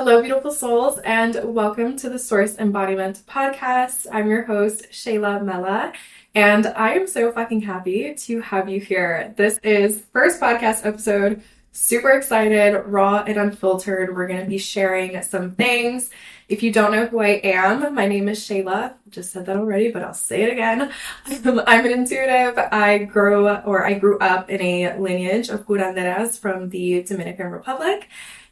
Hello, beautiful souls, and welcome to the Source Embodiment Podcast. I'm your host, Sheila Mella, and I am so fucking happy to have you here. This is first podcast episode. Super excited, raw and unfiltered. We're going to be sharing some things. If you don't know who I am, my name is Sheila. Just said that already, but I'll say it again. I'm an intuitive. I grew up in a lineage of curanderas from the Dominican Republic.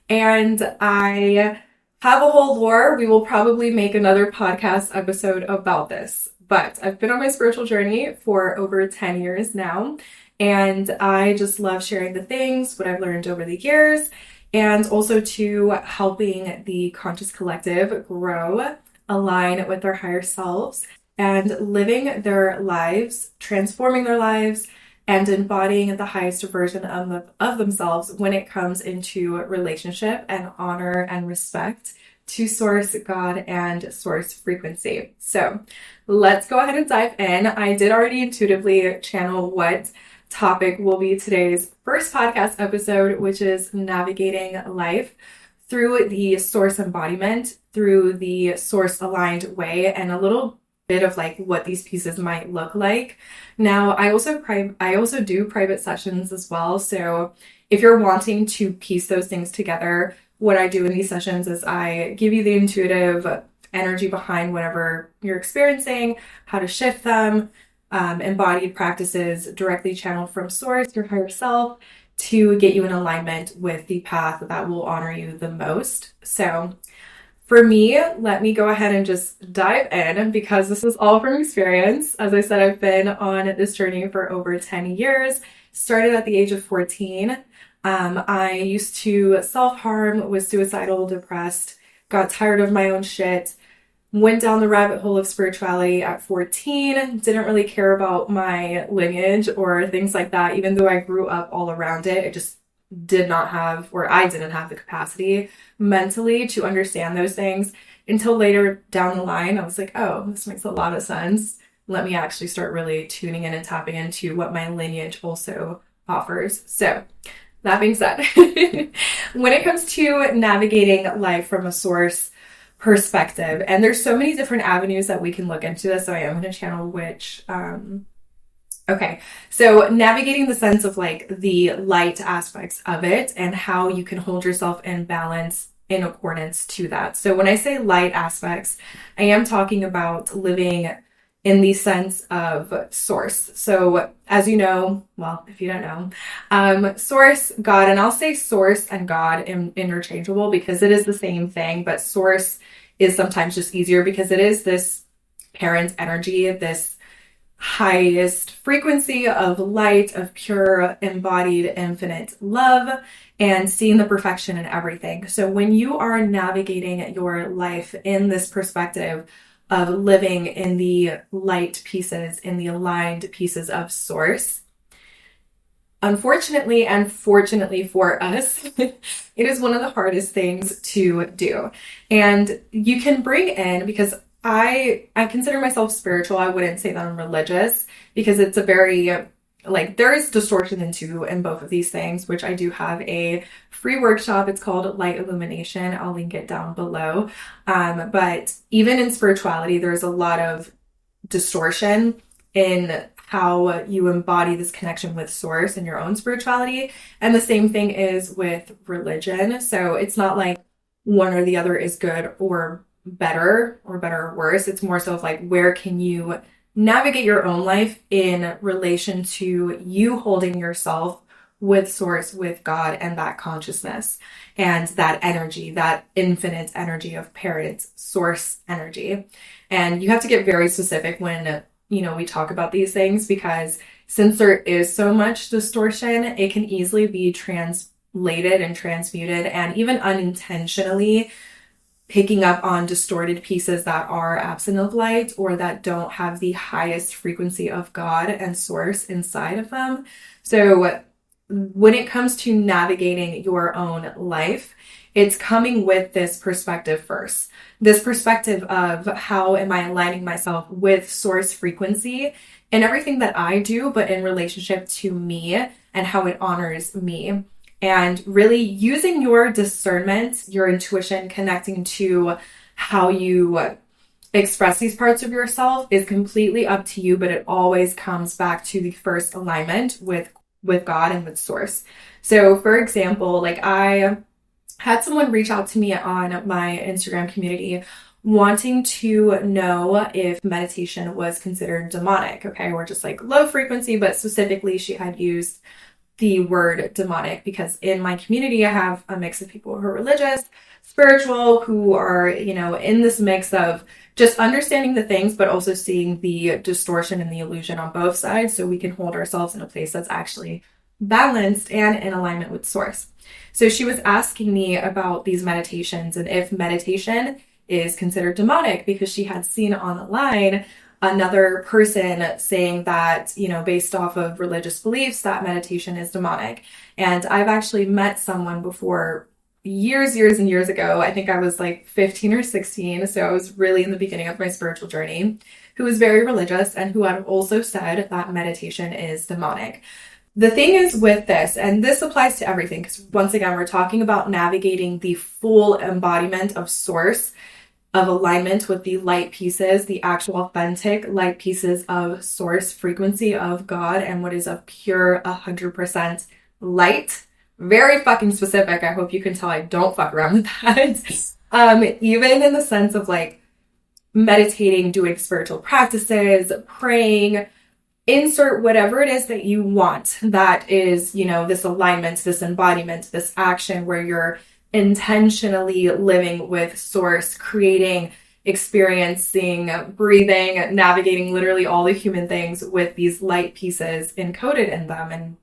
And I have a whole lore. We will probably make another podcast episode about this. But I've been on my spiritual journey for over 10 years now. And I just love sharing the things, what I've learned over the years, and also to helping the conscious collective grow, align with their higher selves, and living their lives, transforming their lives, and embodying the highest version of themselves when it comes into relationship and honor and respect to Source, God, and Source frequency. So let's go ahead and dive in. I did already intuitively channel what topic will be today's first podcast episode, which is navigating life through the Source embodiment, through the Source aligned way, and a little bit of like what these pieces might look like. Now, I also do private sessions as well. So if you're wanting to piece those things together, what I do in these sessions is I give you the intuitive energy behind whatever you're experiencing, how to shift them, embodied practices directly channeled from Source, your higher self, to get you in alignment with the path that will honor you the most. So for me, let me go ahead and just dive in because this is all from experience. As I said, I've been on this journey for over 10 years, started at the age of 14. I used to self-harm, was suicidal, depressed, got tired of my own shit, went down the rabbit hole of spirituality at 14, didn't really care about my lineage or things like that, even though I grew up all around it. It just didn't have the capacity mentally to understand those things until later down the line. I was like, oh, this makes a lot of sense. Let me actually start really tuning in and tapping into what my lineage also offers. So that being said, when it comes to navigating life from a Source perspective, and there's so many different avenues that we can look into this, so I am going to channel which okay, so navigating the sense of like the light aspects of it and how you can hold yourself in balance in accordance to that. So when I say light aspects, I am talking about living in the sense of Source. So as you know, well, if you don't know, Source, God, and I'll say Source and God interchangeable because it is the same thing, but Source is sometimes just easier because it is this parent energy, this highest frequency of light, of pure, embodied, infinite love, and seeing the perfection in everything. So when you are navigating your life in this perspective of living in the light pieces, in the aligned pieces of Source, unfortunately and fortunately for us, it is one of the hardest things to do. And you can bring in, because I consider myself spiritual. I wouldn't say that I'm religious because it's a very, like, there is distortion in both of these things, which I do have a free workshop. It's called Light Illumination. I'll link it down below. But even in spirituality, there's a lot of distortion in how you embody this connection with Source in your own spirituality. And the same thing is with religion. So it's not like one or the other is good or better or worse. It's more so of like, where can you navigate your own life in relation to you holding yourself with Source, with God, and that consciousness and that energy, that infinite energy of parent Source energy. And you have to get very specific when, we talk about these things, because since there is so much distortion, it can easily be translated and transmuted and even unintentionally picking up on distorted pieces that are absent of light or that don't have the highest frequency of God and Source inside of them. So when it comes to navigating your own life, it's coming with this perspective first. This perspective of how am I aligning myself with Source frequency in everything that I do, but in relationship to me and how it honors me. and really using your discernment, your intuition, connecting to how you express these parts of yourself is completely up to you, but it always comes back to the first alignment with God and with Source. So for example, like I had someone reach out to me on my Instagram community wanting to know if meditation was considered demonic, okay, or just like low frequency, but specifically she had used the word demonic because in my community I have a mix of people who are religious, spiritual, who are, in this mix of just understanding the things, but also seeing the distortion and the illusion on both sides so we can hold ourselves in a place that's actually balanced and in alignment with Source. So she was asking me about these meditations and if meditation is considered demonic because she had seen on the line another person saying that, based off of religious beliefs, that meditation is demonic. And I've actually met someone before years and years ago. I think I was like 15 or 16. So I was really in the beginning of my spiritual journey, who was very religious and who had also said that meditation is demonic. The thing is with this, and this applies to everything, because once again, we're talking about navigating the full embodiment of Source, of alignment with the light pieces, the actual authentic light pieces of Source frequency of God and what is of pure 100% light. Very fucking specific. I hope you can tell I don't fuck around with that. Even in the sense of like meditating, doing spiritual practices, praying, insert whatever it is that you want. That is, this alignment, this embodiment, this action where you're intentionally living with Source, creating, experiencing, breathing, navigating literally all the human things with these light pieces encoded in them. And,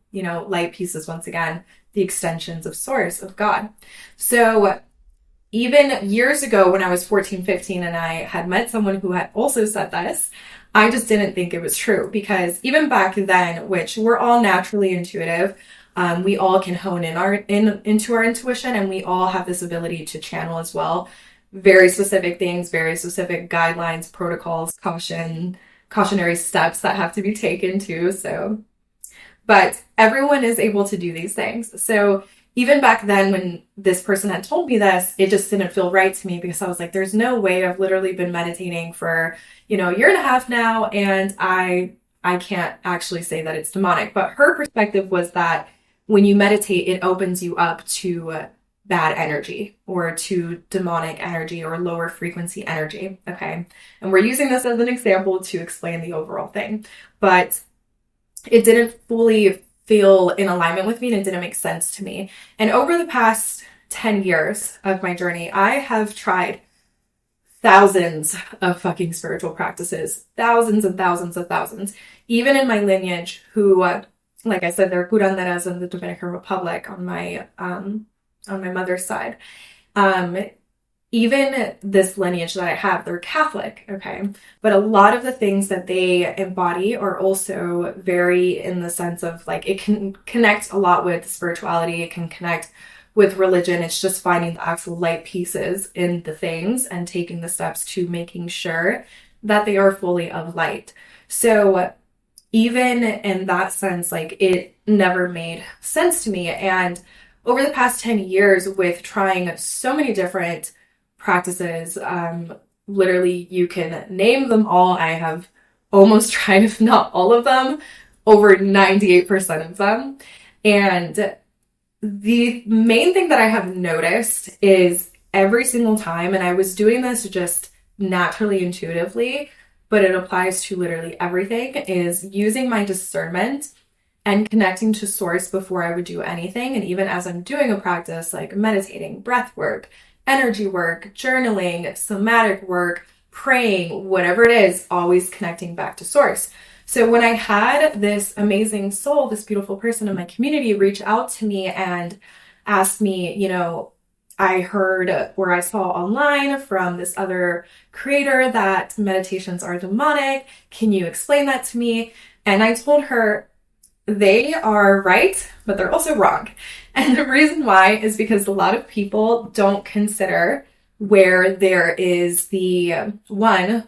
light pieces, once again, the extensions of Source, of God. So even years ago when I was 14, 15, and I had met someone who had also said this, I just didn't think it was true because even back then, which we're all naturally intuitive, we all can hone into our intuition, and we all have this ability to channel as well. Very specific things, very specific guidelines, protocols, cautionary steps that have to be taken too. So, but everyone is able to do these things. So even back then when this person had told me this, it just didn't feel right to me because I was like, there's no way. I've literally been meditating for, a year and a half now, and I can't actually say that it's demonic. But her perspective was that when you meditate, it opens you up to bad energy or to demonic energy or lower frequency energy. Okay. And we're using this as an example to explain the overall thing, but it didn't fully feel in alignment with me and it didn't make sense to me. And over the past 10 years of my journey, I have tried thousands of fucking spiritual practices, thousands and thousands of thousands, even in my lineage who, like I said, they're curanderas in the Dominican Republic on my mother's side. Even this lineage that I have, they're Catholic, okay? But a lot of the things that they embody are also very in the sense of like, it can connect a lot with spirituality. It can connect with religion. It's just finding the actual light pieces in the things and taking the steps to making sure that they are fully of light. So even in that sense, like it never made sense to me. And over the past 10 years with trying so many different practices, literally you can name them all. I have almost tried, if not all of them, over 98% of them. And the main thing that I have noticed is every single time, and I was doing this just naturally, intuitively, but it applies to literally everything, is using my discernment and connecting to Source before I would do anything. And even as I'm doing a practice like meditating, breath work, energy work, journaling, somatic work, praying, whatever it is, always connecting back to Source. So when I had this amazing soul, this beautiful person in my community reach out to me and ask me, I heard or I saw online from this other creator that meditations are demonic. Can you explain that to me? And I told her, they are right, but they're also wrong. And the reason why is because a lot of people don't consider where there is the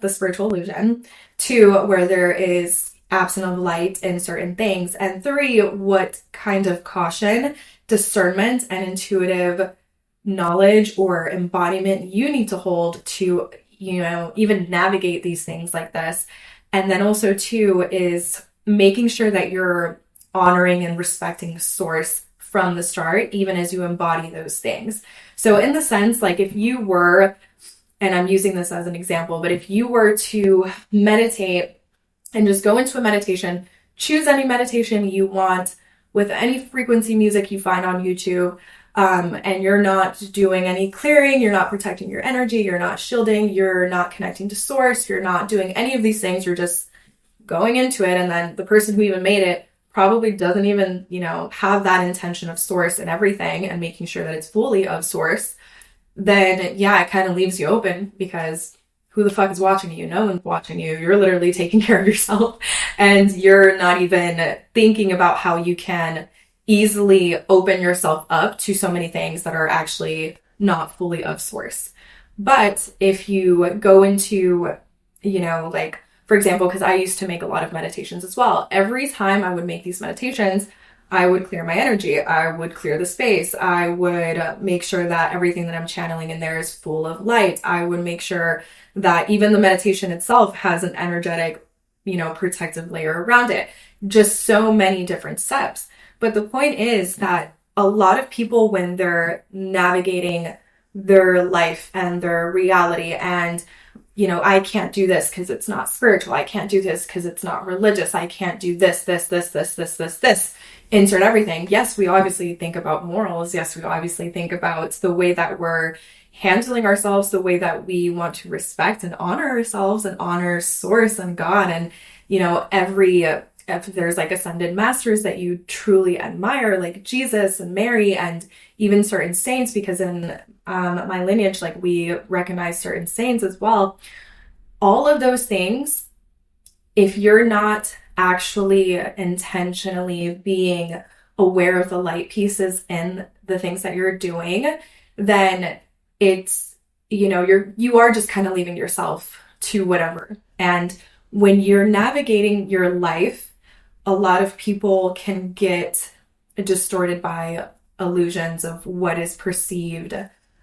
spiritual illusion, two, where there is absent of light in certain things. And 3, what kind of caution, discernment, and intuitive knowledge or embodiment you need to hold to, even navigate these things like this. And then also 2 is making sure that you're honoring and respecting source from the start, even as you embody those things. So in the sense, like if you were, and I'm using this as an example, but if you were to meditate and just go into a meditation, choose any meditation you want with any frequency music you find on YouTube, and you're not doing any clearing, you're not protecting your energy, you're not shielding, you're not connecting to source, you're not doing any of these things, you're just going into it. And then the person who even made it probably doesn't even, have that intention of source and everything and making sure that it's fully of source. Then yeah, it kind of leaves you open, because who the fuck is watching you? No one's watching you. You're literally taking care of yourself, and you're not even thinking about how you can easily open yourself up to so many things that are actually not fully of source. But if you go into, like, for example, because I used to make a lot of meditations as well. Every time I would make these meditations, I would clear my energy. I would clear the space. I would make sure that everything that I'm channeling in there is full of light. I would make sure that even the meditation itself has an energetic, protective layer around it. Just so many different steps. But the point is that a lot of people, when they're navigating their life and their reality, and I can't do this because it's not spiritual. I can't do this because it's not religious. I can't do this. Insert everything. Yes, we obviously think about morals. Yes, we obviously think about the way that we're handling ourselves, the way that we want to respect and honor ourselves and honor source and God. And, if there's like ascended masters that you truly admire, like Jesus and Mary and even certain saints, because in my lineage, like we recognize certain saints as well. All of those things, if you're not actually intentionally being aware of the light pieces in the things that you're doing, then it's, you are just kind of leaving yourself to whatever. And when you're navigating your life, a lot of people can get distorted by illusions of what is perceived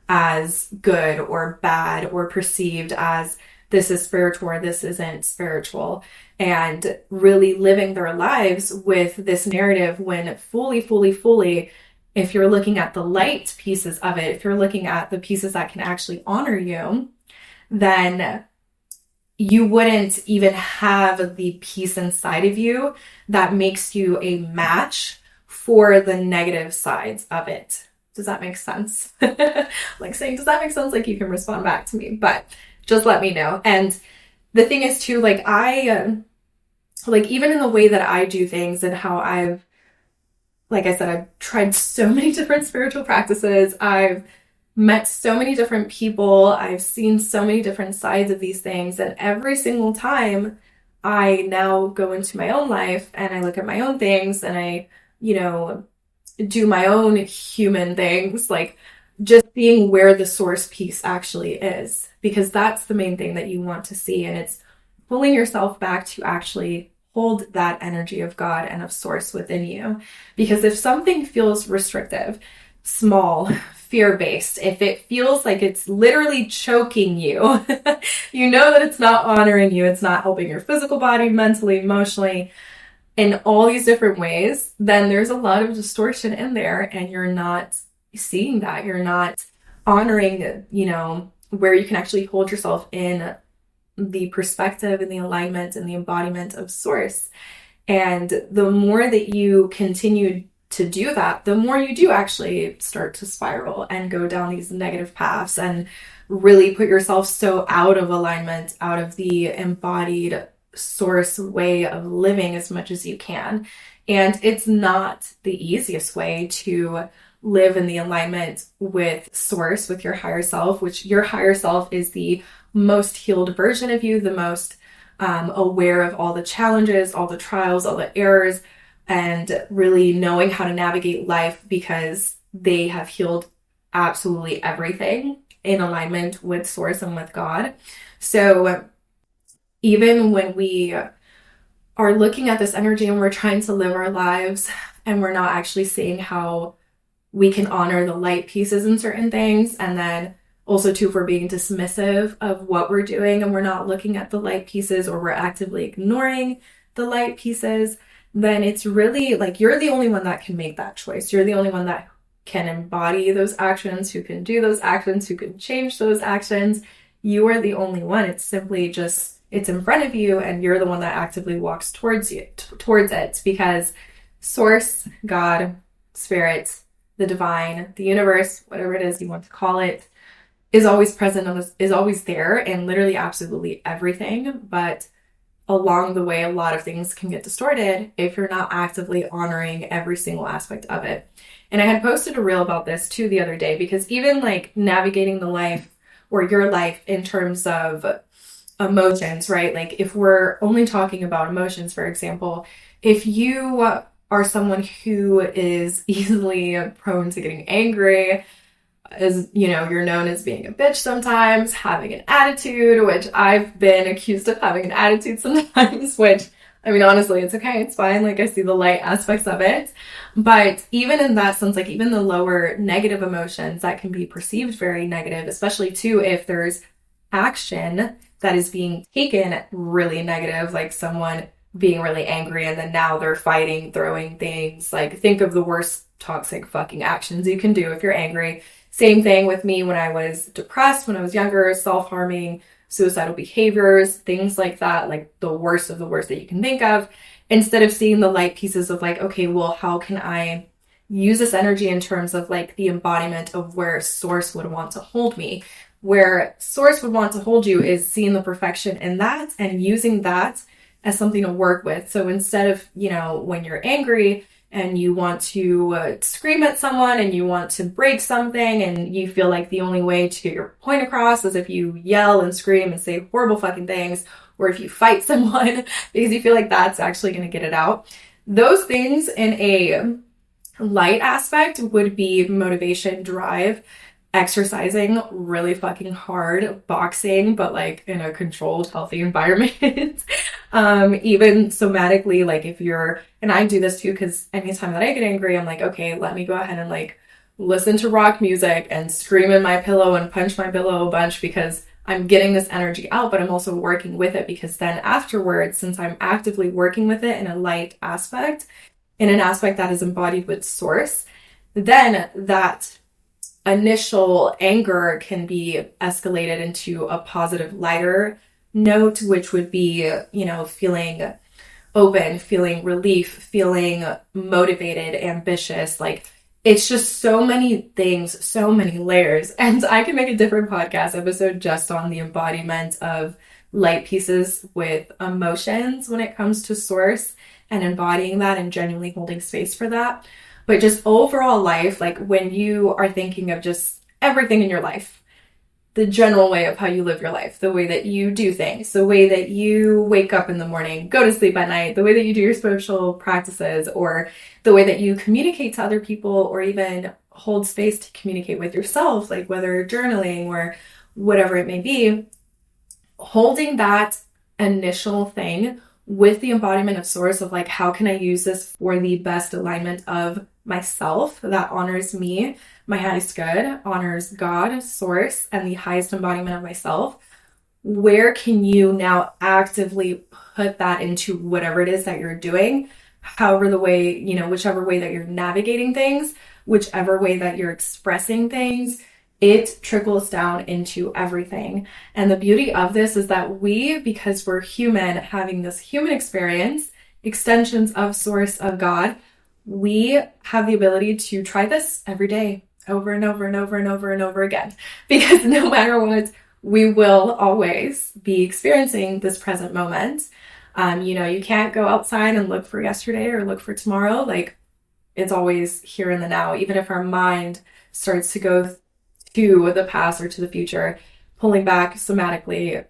as good or bad, or perceived as this is spiritual or this isn't spiritual, and really living their lives with this narrative, when fully, if you're looking at the light pieces of it, if you're looking at the pieces that can actually honor you, then you wouldn't even have the peace inside of you that makes you a match for the negative sides of it. Does that make sense? Like saying, does that make sense? Like you can respond back to me, but just let me know. And the thing is too, like even in the way that I do things and how like I said, I've tried so many different spiritual practices. I've met so many different people. I've seen so many different sides of these things. And every single time I now go into my own life and I look at my own things and I, do my own human things, like just seeing where the source piece actually is, because that's the main thing that you want to see. And it's pulling yourself back to actually hold that energy of God and of source within you. Because if something feels restrictive, small, fear-based, if it feels like it's literally choking you, you know that it's not honoring you, it's not helping your physical body, mentally, emotionally, in all these different ways, then there's a lot of distortion in there, and you're not seeing that. You're not honoring, where you can actually hold yourself in the perspective and the alignment and the embodiment of source. And the more that you continue to do that, the more you do actually start to spiral and go down these negative paths and really put yourself so out of alignment, out of the embodied source way of living as much as you can. And it's not the easiest way to live in the alignment with source, with your higher self, which your higher self is the most healed version of you, the most aware of all the challenges, all the trials, all the errors, and really knowing how to navigate life, because they have healed absolutely everything in alignment with source and with God. So even when we are looking at this energy and we're trying to live our lives and we're not actually seeing how we can honor the light pieces in certain things. And then also too, if we're being dismissive of what we're doing and we're not looking at the light pieces, or we're actively ignoring the light pieces, then it's really like you're the only one that can make that choice. You're the only one that can embody those actions, who can do those actions, who can change those actions. You are the only one. It's simply just, it's in front of you and you're the one that actively walks towards it, because Source, God, Spirit, the divine, the universe, whatever it is you want to call it, is always present, is always there in literally absolutely everything. But along the way, a lot of things can get distorted if you're not actively honoring every single aspect of it. And I had posted a reel about this too the other day, because even like navigating the life or your life in terms of emotions, right? Like if we're only talking about emotions, for example, if you are someone who is easily prone to getting angry, as you know, you're known as being a bitch sometimes, having an attitude, which I've been accused of having an attitude sometimes, which, I mean, honestly, it's okay. It's fine. Like, I see the light aspects of it. But even in that sense, like even the lower negative emotions that can be perceived very negative, especially too, if there's action that is being taken really negative, like someone being really angry and then now they're fighting, throwing things. Like, think of the worst toxic fucking actions you can do if you're angry. Same thing with me when I was depressed, when I was younger, self-harming, suicidal behaviors, things like that, like the worst of the worst that you can think of. Instead of seeing the light pieces of like, okay, well, how can I use this energy in terms of like the embodiment of where Source would want to hold me? Where Source would want to hold you is seeing the perfection in that and using that as something to work with. So instead of, you know, when you're angry and you want to scream at someone and you want to break something and you feel like the only way to get your point across is if you yell and scream and say horrible fucking things, or if you fight someone because you feel like that's actually going to get it out. Those things in a light aspect would be motivation, drive, exercising really fucking hard, boxing, but like in a controlled, healthy environment. Even somatically, like if you're, and I do this too, because anytime that I get angry, I'm like, okay, let me go ahead and like listen to rock music and scream in my pillow and punch my pillow a bunch, because I'm getting this energy out, but I'm also working with it, because then afterwards, since I'm actively working with it in a light aspect, in an aspect that is embodied with Source, then that initial anger can be escalated into a positive, lighter note, which would be, you know, feeling open, feeling relief, feeling motivated, ambitious. Like, it's just so many things, so many layers. And I can make a different podcast episode just on the embodiment of light pieces with emotions when it comes to Source and embodying that and genuinely holding space for that. But just overall life, like when you are thinking of just everything in your life, the general way of how you live your life, the way that you do things, the way that you wake up in the morning, go to sleep at night, the way that you do your spiritual practices, or the way that you communicate to other people, or even hold space to communicate with yourself, like whether journaling or whatever it may be, holding that initial thing with the embodiment of Source of like, how can I use this for the best alignment of myself that honors me, my highest good, honors God, Source, and the highest embodiment of myself. Where can you now actively put that into whatever it is that you're doing, however the way, you know, whichever way that you're navigating things, whichever way that you're expressing things, it trickles down into everything. And the beauty of this is that we, because we're human, having this human experience, extensions of Source, of God, we have the ability to try this every day, over and over and over and over and over again. Because no matter what, we will always be experiencing this present moment. You know, you can't go outside and look for yesterday or look for tomorrow. Like, it's always here in the now. Even if our mind starts to go to the past or to the future, pulling back somatically,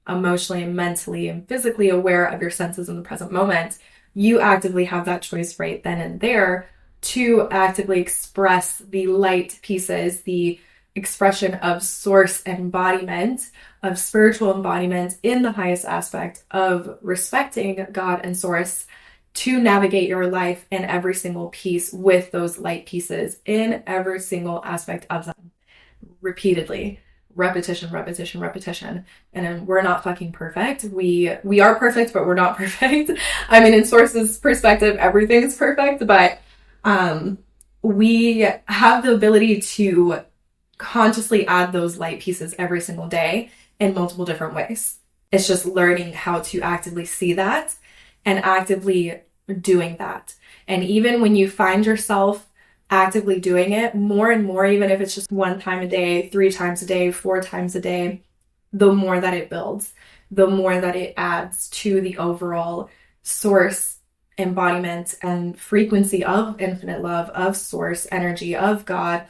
emotionally, mentally, and physically aware of your senses in the present moment, you actively have that choice right then and there to actively express the light pieces, the expression of source embodiment, of spiritual embodiment in the highest aspect of respecting God and source to navigate your life in every single piece with those light pieces in every single aspect of them. Repeatedly. Repetition. And we're not fucking perfect. We are perfect, but we're not perfect. I mean, in Source's perspective, everything's perfect, but we have the ability to consciously add those light pieces every single day in multiple different ways. It's just learning how to actively see that and actively doing that. And even when you find yourself actively doing it more and more, even if it's just 1 time a day, 3 times a day, 4 times a day, the more that it builds, the more that it adds to the overall source embodiment and frequency of infinite love, of source energy, of God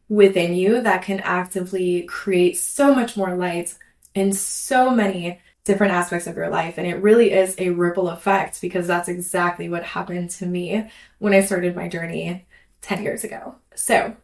within you, that can actively create so much more light in so many different aspects of your life. And it really is a ripple effect, because that's exactly what happened to me when I started my journey 10 years ago. So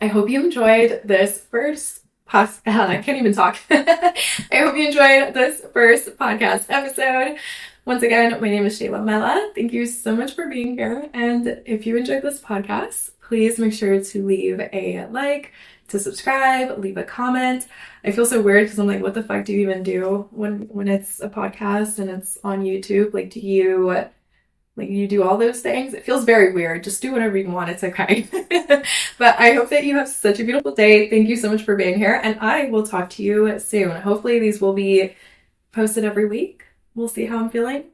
I hope you enjoyed this first I can't even talk. I hope you enjoyed this first podcast episode. Once again, my name is Sheila Mella. Thank you so much for being here. And if you enjoyed this podcast, please make sure to leave a like, to subscribe, leave a comment. I feel so weird because I'm like, what the fuck do you even do when it's a podcast and it's on YouTube? Like, do you do all those things? It feels very weird. Just do whatever you want. It's okay. But I hope that you have such a beautiful day. Thank you so much for being here. And I will talk to you soon. Hopefully these will be posted every week. We'll see how I'm feeling.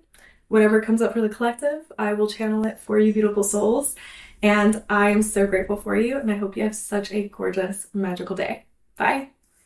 Whatever comes up for the collective, I will channel it for you beautiful souls. And I'm so grateful for you. And I hope you have such a gorgeous, magical day. Bye.